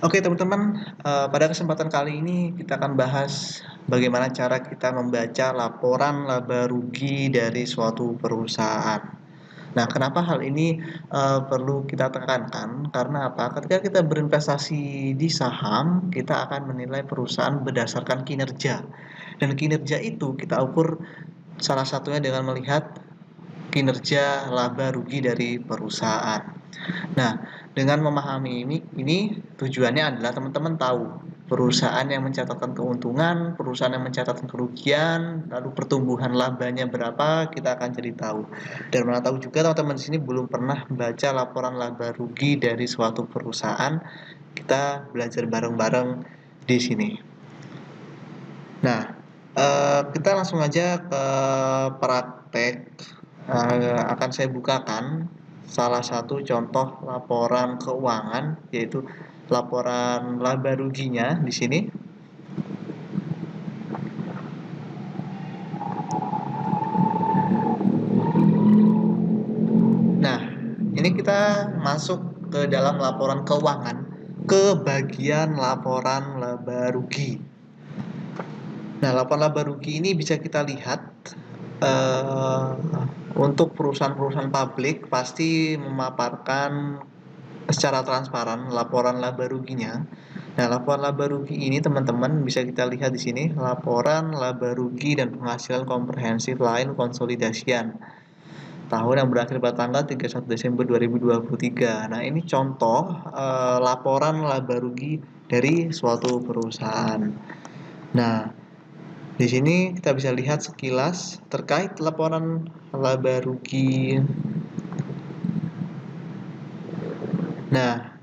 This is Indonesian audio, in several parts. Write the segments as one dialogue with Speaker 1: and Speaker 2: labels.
Speaker 1: Oke teman-teman, pada kesempatan kali ini kita akan bahas bagaimana cara kita membaca laporan laba rugi dari suatu perusahaan. Nah, kenapa hal ini perlu kita tekankan? Karena apa? Ketika kita berinvestasi di saham, kita akan menilai perusahaan berdasarkan kinerja. Dan kinerja itu kita ukur salah satunya dengan melihat kinerja laba rugi dari perusahaan. Nah, dengan memahami ini tujuannya adalah teman-teman tahu perusahaan yang mencatatkan keuntungan, perusahaan yang mencatatkan kerugian, lalu pertumbuhan labanya berapa, kita akan jadi tahu. Dan mana tahu juga teman-teman di sini belum pernah baca laporan laba rugi dari suatu perusahaan, kita belajar bareng-bareng di sini. Nah, kita langsung aja ke praktek. Akan saya bukakan salah satu contoh laporan keuangan, yaitu laporan laba ruginya di sini. Nah, ini kita masuk ke dalam laporan keuangan ke bagian laporan laba rugi. Nah, laporan laba rugi ini bisa kita lihat eh, untuk perusahaan-perusahaan publik pasti memaparkan secara transparan laporan laba ruginya. Nah, laporan laba rugi ini teman-teman bisa kita lihat di sini, laporan laba rugi dan penghasilan komprehensif lain konsolidasian tahun yang berakhir pada tanggal 31 Desember 2023. Nah, ini contoh laporan laba rugi dari suatu perusahaan. Nah, di sini kita bisa lihat sekilas terkait laporan laba rugi. Nah,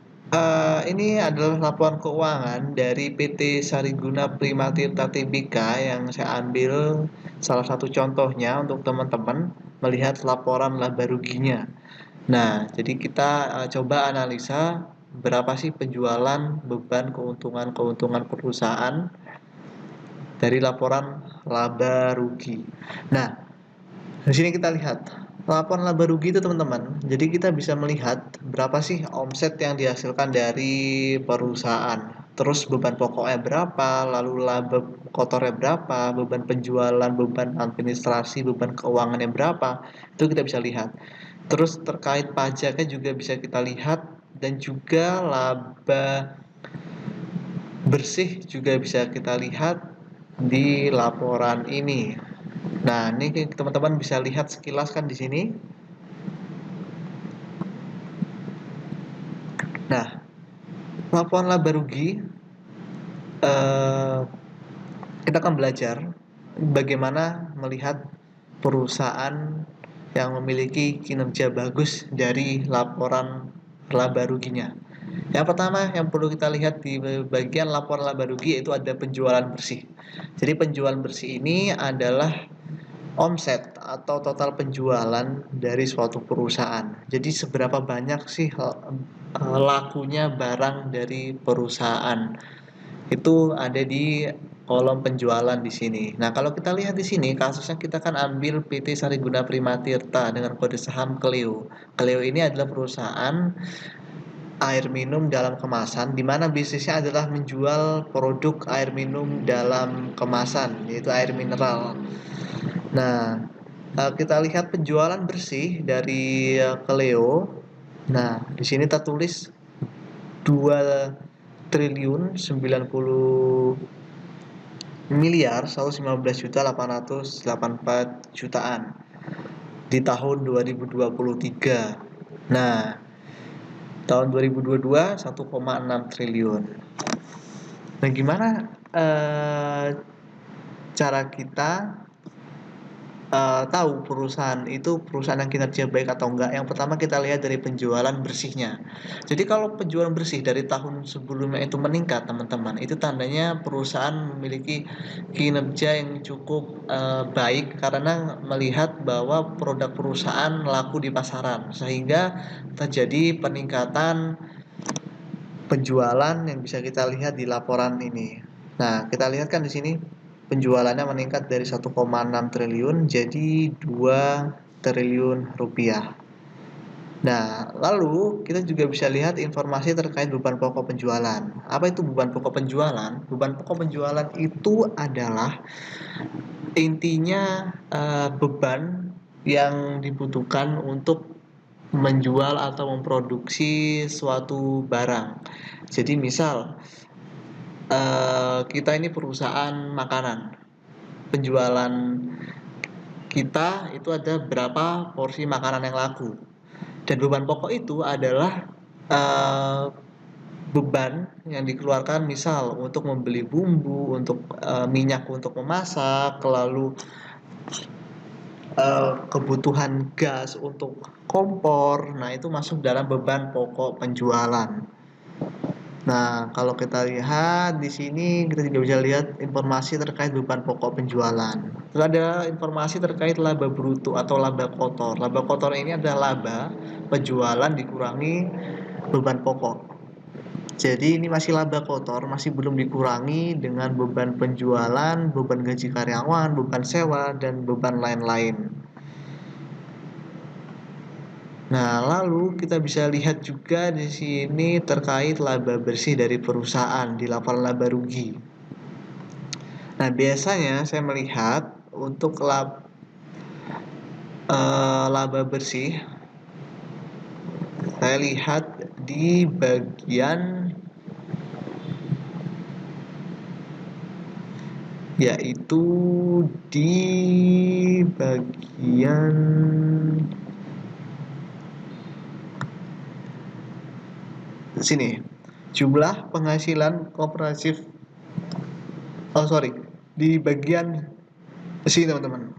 Speaker 1: ini adalah laporan keuangan dari PT Sariguna Primatirta Tbk yang saya ambil salah satu contohnya untuk teman-teman melihat laporan laba ruginya. Nah, jadi kita coba analisa berapa sih penjualan, beban, keuntungan perusahaan dari laporan laba rugi. Nah, di sini kita lihat laporan laba rugi itu teman-teman. Jadi kita bisa melihat berapa sih omset yang dihasilkan dari perusahaan. Terus beban pokoknya berapa, lalu laba kotornya berapa, beban penjualan, beban administrasi, beban keuangannya berapa. Itu kita bisa lihat. Terus terkait pajaknya juga bisa kita lihat dan juga laba bersih juga bisa kita lihat di laporan ini. Nah, ini teman-teman bisa lihat sekilas kan di sini. Nah, laporan laba rugi eh, kita akan belajar bagaimana melihat perusahaan yang memiliki kinerja bagus dari laporan laba ruginya. Yang pertama yang perlu kita lihat di bagian laporan laba rugi yaitu ada penjualan bersih. Jadi penjualan bersih ini adalah omset atau total penjualan dari suatu perusahaan. Jadi seberapa banyak sih lakunya barang dari perusahaan. Itu ada di kolom penjualan di sini. Nah, kalau kita lihat di sini kasusnya kita kan ambil PT Sariguna Primatirta dengan kode saham Clio. Clio ini adalah perusahaan air minum dalam kemasan di mana bisnisnya adalah menjual produk air minum dalam kemasan yaitu air mineral. Nah, kita lihat penjualan bersih dari Keleo. Nah, di sini tertulis 2 triliun 90 miliar 115.884 jutaan di tahun 2023. Nah, tahun 2022 1,6 triliun. Nah, gimana cara kita tahu perusahaan itu perusahaan yang kinerja baik atau enggak? Yang pertama kita lihat dari penjualan bersihnya. Jadi kalau penjualan bersih dari tahun sebelumnya itu meningkat, teman-teman, itu tandanya perusahaan memiliki kinerja yang cukup baik karena melihat bahwa produk perusahaan laku di pasaran, sehingga terjadi peningkatan penjualan yang bisa kita lihat di laporan ini. Nah, kita lihat kan di sini penjualannya meningkat dari 1,6 triliun jadi 2 triliun rupiah. Nah, lalu kita juga bisa lihat informasi terkait beban pokok penjualan. Apa itu beban pokok penjualan? Beban pokok penjualan itu adalah intinya beban yang dibutuhkan untuk menjual atau memproduksi suatu barang. Jadi misal kita ini perusahaan makanan, penjualan kita itu ada berapa porsi makanan yang laku. Dan beban pokok itu adalah eh, beban yang dikeluarkan misal untuk membeli bumbu, untuk minyak untuk memasak, lalu kebutuhan gas untuk kompor. Nah, itu masuk dalam beban pokok penjualan. Nah, kalau kita lihat di sini kita juga bisa lihat informasi terkait beban pokok penjualan. Terus ada informasi terkait laba bruto atau laba kotor. Laba kotor ini adalah laba penjualan dikurangi beban pokok. Jadi ini masih laba kotor, masih belum dikurangi dengan beban penjualan, beban gaji karyawan, beban sewa, dan beban lain-lain. Nah, lalu kita bisa lihat juga di sini terkait laba bersih dari perusahaan di laporan laba rugi. Nah, biasanya saya melihat untuk laba bersih, saya lihat di bagian yaitu di bagian sini, jumlah penghasilan kooperatif. Oh sorry, di bagian sini teman-teman.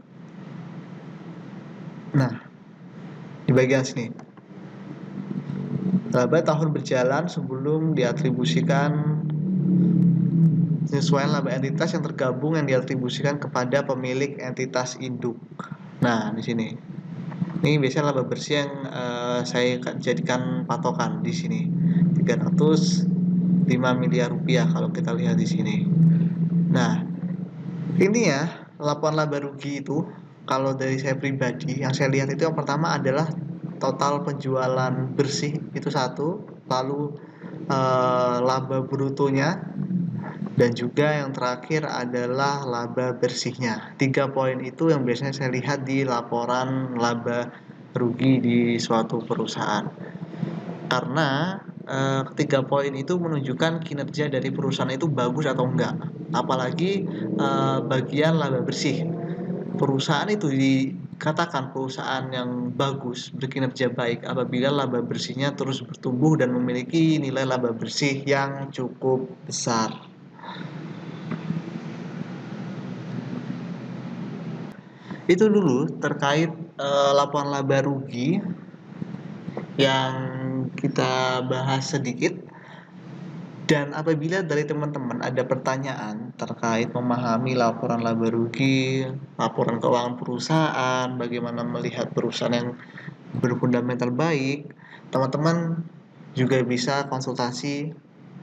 Speaker 1: Nah, di bagian sini, laba tahun berjalan sebelum diatribusikan penyesuaian laba entitas yang tergabung yang diatribusikan kepada pemilik entitas induk. Nah, di sini. Ini biasanya laba bersih yang saya jadikan patokan di sini. 305 miliar rupiah kalau kita lihat di sini. Nah, ini ya, laporan laba rugi itu kalau dari saya pribadi yang saya lihat itu yang pertama adalah total penjualan bersih itu satu, lalu laba brutonya, dan juga yang terakhir adalah laba bersihnya. 3 poin itu yang biasanya saya lihat di laporan laba rugi di suatu perusahaan. Karena ketiga poin itu menunjukkan kinerja dari perusahaan itu bagus atau enggak. Apalagi bagian laba bersih. Perusahaan itu dikatakan perusahaan yang bagus, berkinerja baik apabila laba bersihnya terus bertumbuh dan memiliki nilai laba bersih yang cukup besar. Itu dulu terkait laporan laba rugi yang kita bahas sedikit. Dan apabila dari teman-teman ada pertanyaan terkait memahami laporan laba rugi, laporan keuangan perusahaan, bagaimana melihat perusahaan yang berfundamental baik, teman-teman juga bisa konsultasi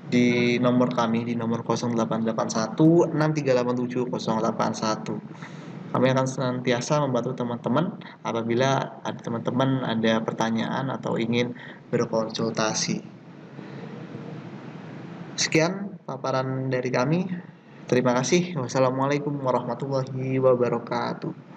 Speaker 1: di nomor kami di nomor 0881 6387 081. Kami akan senantiasa membantu teman-teman apabila ada teman-teman ada pertanyaan atau ingin berkonsultasi. Sekian paparan dari kami. Terima kasih. Wassalamualaikum warahmatullahi wabarakatuh.